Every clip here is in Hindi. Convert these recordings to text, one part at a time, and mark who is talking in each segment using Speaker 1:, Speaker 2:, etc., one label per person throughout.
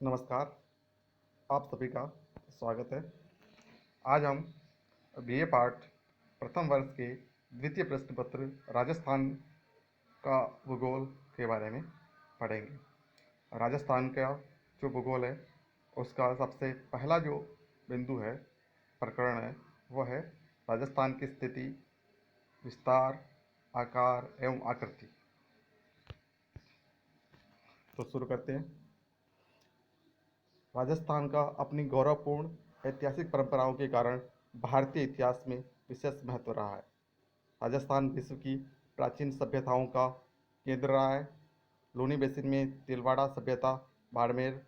Speaker 1: नमस्कार, आप सभी का स्वागत है। आज हम बीए पार्ट प्रथम वर्ष के द्वितीय प्रश्न पत्र राजस्थान का भूगोल के बारे में पढ़ेंगे। राजस्थान का जो भूगोल है उसका सबसे पहला जो बिंदु है, प्रकरण है, वह है राजस्थान की स्थिति, विस्तार, आकार एवं आकृति। तो शुरू करते हैं। राजस्थान का अपनी गौरवपूर्ण ऐतिहासिक परंपराओं के कारण भारतीय इतिहास में विशेष महत्व रहा है। राजस्थान विश्व की प्राचीन सभ्यताओं का केंद्र रहा है। लूनी बेसिन में तिलवाड़ा सभ्यता, बाड़मेर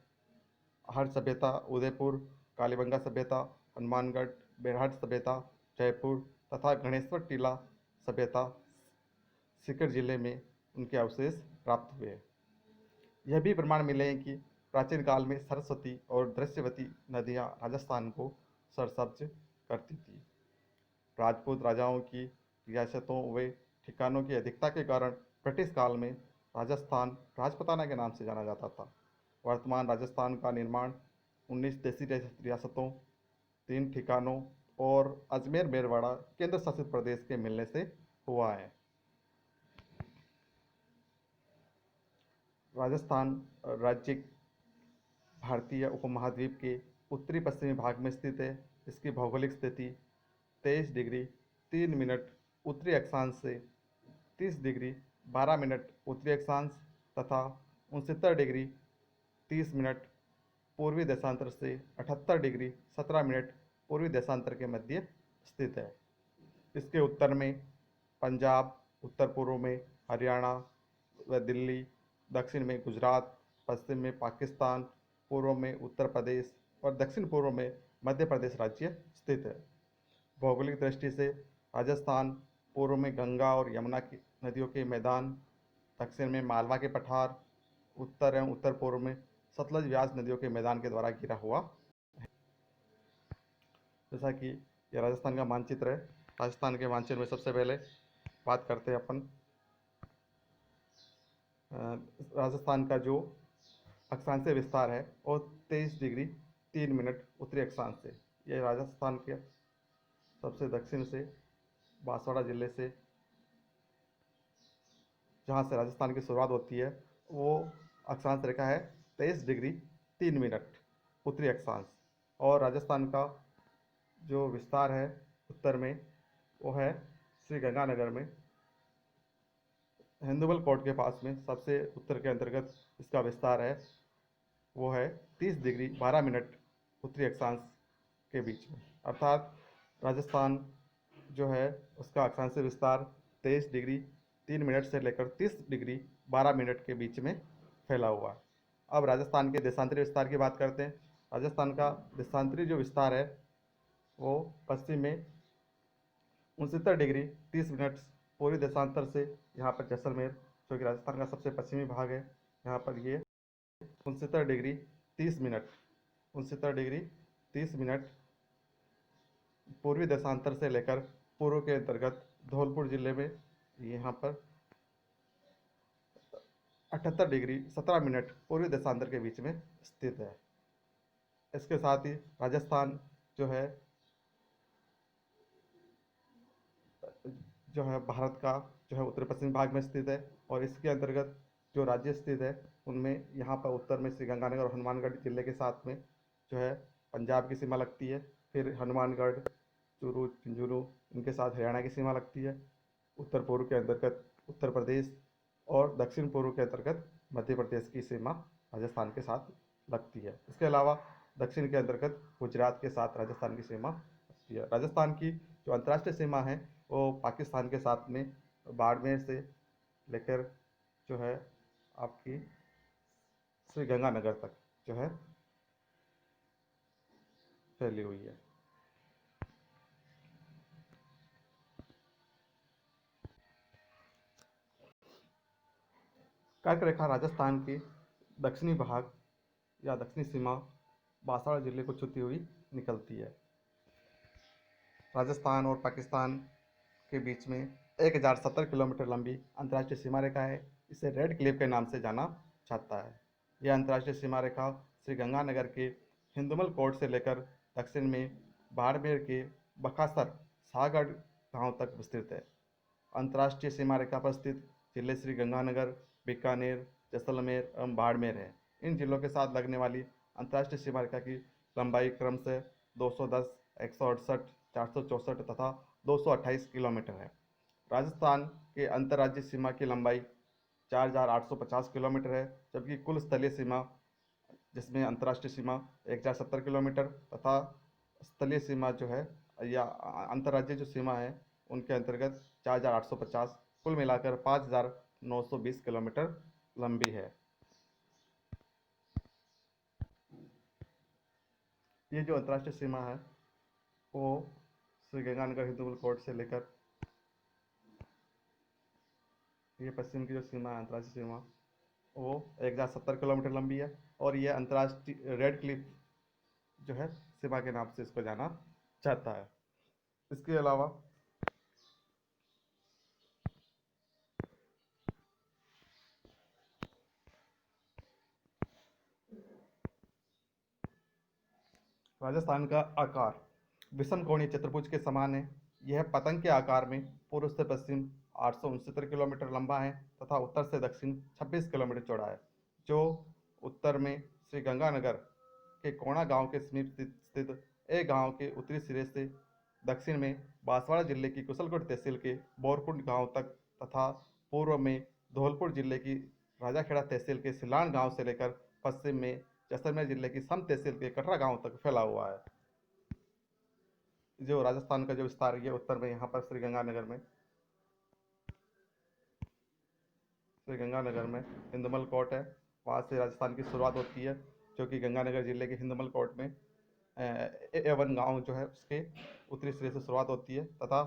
Speaker 1: हर सभ्यता, उदयपुर, कालीबंगा सभ्यता, हनुमानगढ़ बेरहट सभ्यता, जयपुर तथा गणेश्वर टीला सभ्यता सीकर जिले में उनके अवशेष प्राप्त हुए। यह भी प्रमाण मिले हैं कि प्राचीन काल में सरस्वती और दृश्यवती नदियां राजस्थान को सरसब्ज करती थी। राजपूत राजाओं की रियासतों व ठिकानों की अधिकता के कारण ब्रिटिश काल में राजस्थान राजपूताना के नाम से जाना जाता था। वर्तमान राजस्थान का निर्माण 19 देसी रियासतों, 3 ठिकानों और अजमेर मेरवाड़ा केंद्र शासित प्रदेश के मिलने से हुआ है। राजस्थान राज्य भारतीय उपमहाद्वीप के उत्तरी पश्चिमी भाग में स्थित है। इसकी भौगोलिक स्थिति 23 डिग्री 3 मिनट उत्तरी अक्षांश से 30 डिग्री 12 मिनट उत्तरी अक्षांश तथा 69 डिग्री 30 मिनट पूर्वी देशांतर से 78 डिग्री 17 मिनट पूर्वी देशांतर के मध्य स्थित है। इसके उत्तर में पंजाब, उत्तर पूर्व में हरियाणा व दिल्ली, दक्षिण में गुजरात, पश्चिम में पाकिस्तान, पूर्व में उत्तर प्रदेश और दक्षिण पूर्व में मध्य प्रदेश राज्य स्थित है। भौगोलिक दृष्टि से राजस्थान पूर्व में गंगा और यमुना की नदियों के मैदान, दक्षिण में मालवा के पठार, उत्तर एवं उत्तर पूर्व में सतलज व्यास नदियों के मैदान के द्वारा घिरा हुआ है। जैसा कि यह राजस्थान का मानचित्र है। राजस्थान के मानचित्र में सबसे पहले बात करते हैं अपन राजस्थान का जो अक्षांशीय विस्तार है वो 23 डिग्री 3 मिनट उत्तरी अक्षांश से। यह राजस्थान के सबसे दक्षिण से बांसवाड़ा जिले से, जहाँ से राजस्थान की शुरुआत होती है, वो अक्षांश रेखा है 23 डिग्री 3 मिनट उत्तरी अक्षांश। और राजस्थान का जो विस्तार है उत्तर में, वो है श्री गंगानगर में हिंदुवल कोट के पास में सबसे उत्तर के अंतर्गत इसका विस्तार है, वो है 30 डिग्री 12 मिनट उत्तरी अक्षांश के बीच में। अर्थात राजस्थान जो है उसका अक्षांशीय विस्तार 23 डिग्री 3 मिनट से लेकर 30 डिग्री 12 मिनट के बीच में फैला हुआ है। अब राजस्थान के देशांतरी विस्तार की बात करते हैं। राजस्थान का देशांतरी जो विस्तार है वो पश्चिम में 69 डिग्री 30 मिनट पूर्वी देशांतर से, यहाँ पर जैसलमेर जो कि राजस्थान का सबसे पश्चिमी भाग है, यहाँ पर ये 69 डिग्री 30 मिनट 69 डिग्री 30 मिनट पूर्वी देशांतर से लेकर पूर्व के अंतर्गत धौलपुर जिले में यहाँ पर 78 डिग्री 17 मिनट पूर्वी देशांतर के बीच में स्थित है। इसके साथ ही राजस्थान जो है भारत का जो है उत्तर पश्चिमी भाग में स्थित है। और इसके अंतर्गत जो राज्य स्थित है उनमें यहाँ पर उत्तर में श्रीगंगानगर और हनुमानगढ़ जिले के साथ में जो है पंजाब की सीमा लगती है। फिर हनुमानगढ़, चूरू, झुंझुनू इनके साथ हरियाणा की सीमा लगती है। उत्तर पूर्व के अंतर्गत उत्तर प्रदेश और दक्षिण पूर्व के अंतर्गत मध्य प्रदेश की सीमा राजस्थान के साथ लगती है। इसके अलावा दक्षिण के अंतर्गत गुजरात के साथ राजस्थान की सीमा लगती है। राजस्थान की जो अंतर्राष्ट्रीय सीमा है वो पाकिस्तान के साथ में बाड़मेर से लेकर जो है आपकी श्री गंगानगर तक जो है फैली हुई है। कर्क रेखा राजस्थान के दक्षिणी भाग या दक्षिणी सीमा बांसवाड़ा जिले को छूती हुई निकलती है। राजस्थान और पाकिस्तान के बीच में 1070 किलोमीटर लंबी अंतर्राष्ट्रीय सीमा रेखा है। इसे रेड क्लिफ के नाम से जाना जाता है। यह अंतर्राष्ट्रीय सीमा रेखा श्रीगंगानगर के हिंदुमल कोट से लेकर दक्षिण में बाड़मेर के बकासर सागड़ गांव तक विस्तृत है। अंतर्राष्ट्रीय सीमा रेखा पर स्थित जिले श्रीगंगानगर, बीकानेर, जैसलमेर एवं बाड़मेर है। इन जिलों के साथ लगने वाली अंतर्राष्ट्रीय सीमा रेखा की लंबाई क्रमशः 210, 168, 464 तथा 228 किलोमीटर है। राजस्थान के अंतर्राज्यीय सीमा की लंबाई 4850 किलोमीटर है, जबकि कुल स्थलीय सीमा, जिसमें अंतर्राष्ट्रीय सीमा 1070 किलोमीटर तथा स्थलीय सीमा जो है या अंतर्राज्यीय जो सीमा है उनके अंतर्गत 4850, कुल मिलाकर 5920 किलोमीटर लंबी है। ये जो अंतर्राष्ट्रीय सीमा है वो श्रीगंगानगर हिंदुमल कोट से लेकर ये पश्चिम की जो सीमा है अंतर्राष्ट्रीय सीमा वो 1070 किलोमीटर लंबी है, और यह अंतर्राष्ट्रीय रेड क्लिफ जो है सीमा के नाम से इसको जाना जाता है। इसके अलावा राजस्थान का आकार विषम कोणीय चतुर्भुज के समान है। यह पतंग के आकार में पूर्व से पश्चिम 869 किलोमीटर लंबा है तथा उत्तर से दक्षिण 26 किलोमीटर चौड़ा है, जो उत्तर में श्री गंगानगर के कोणा गांव के समीप स्थित एक गांव के उत्तरी सिरे से दक्षिण में बांसवाड़ा जिले की कुशलगढ़ तहसील के बोरकुंड गांव तक तथा पूर्व में धौलपुर जिले की राजाखेड़ा तहसील के सिलान गांव से लेकर पश्चिम में जैसलमेर जिले की सम तहसील के कटरा गांव तक फैला हुआ है। जो राजस्थान का जो विस्तार है उत्तर में यहाँ पर श्री गंगानगर में हिंदुमल कोट है। वहाँ से राजस्थान की शुरुआत होती है, जो कि गंगानगर जिले के हिंदुमल कोट में एवन गांव जो है उसके उत्तरी सिरे से शुरुआत होती है तथा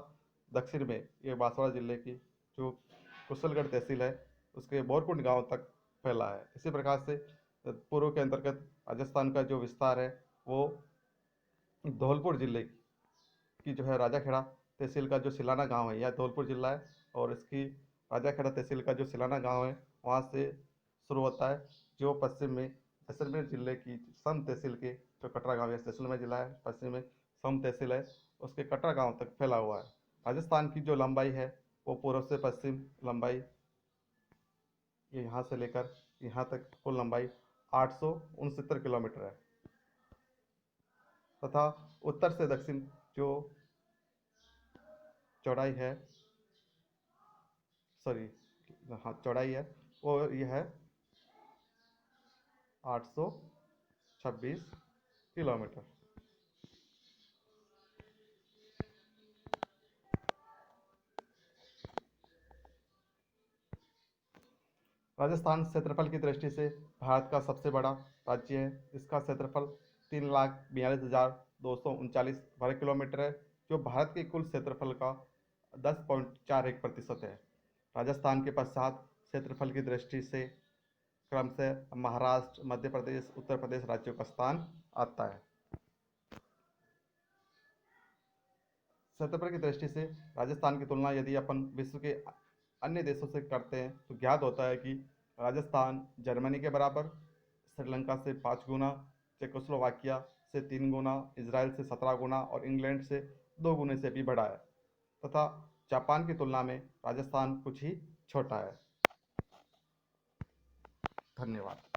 Speaker 1: दक्षिण में ये बांसवाड़ा जिले की जो कुशलगढ़ तहसील है उसके बोरकुंड गांव तक फैला है। इसी प्रकार से पूर्व के अंतर्गत राजस्थान का जो विस्तार है वो धौलपुर जिले की जो है राजाखेड़ा तहसील का जो सिलाना गांव है, यह धौलपुर जिला है, और इसकी राजाखेड़ा तहसील का जो सिलाना गांव है वहाँ से शुरू होता है, जो पश्चिम में जैसलमेर जिले की सम तहसील के जो कटरा गांव है, जैसलमेर जिला है, पश्चिम में सम तहसील है, उसके कटरा गांव तक फैला हुआ है। राजस्थान की जो लंबाई है वो पूर्व से पश्चिम लंबाई ये यहाँ से लेकर यहाँ तक कुल लंबाई 869 किलोमीटर है तथा उत्तर से दक्षिण जो चौड़ाई है चौड़ाई है वो यह है 826 किलोमीटर। राजस्थान क्षेत्रफल की दृष्टि से भारत का सबसे बड़ा राज्य है। इसका क्षेत्रफल 3,42,239 वर्ग किलोमीटर है, जो भारत के कुल क्षेत्रफल का 10.41% है। राजस्थान के पश्चात क्षेत्रफल की दृष्टि से क्रमशः महाराष्ट्र, मध्य प्रदेश, उत्तर प्रदेश राज्यों का स्थान आता है। क्षेत्रफल की दृष्टि से राजस्थान की तुलना यदि अपन विश्व के अन्य देशों से करते हैं तो ज्ञात होता है कि राजस्थान जर्मनी के बराबर, श्रीलंका से 5 गुना, चेकोस्लोवाकिया से 3 गुना, इजराइल से 17 गुना और इंग्लैंड से 2 गुने से भी बड़ा है तथा जापान की तुलना में राजस्थान कुछ ही छोटा है। धन्यवाद।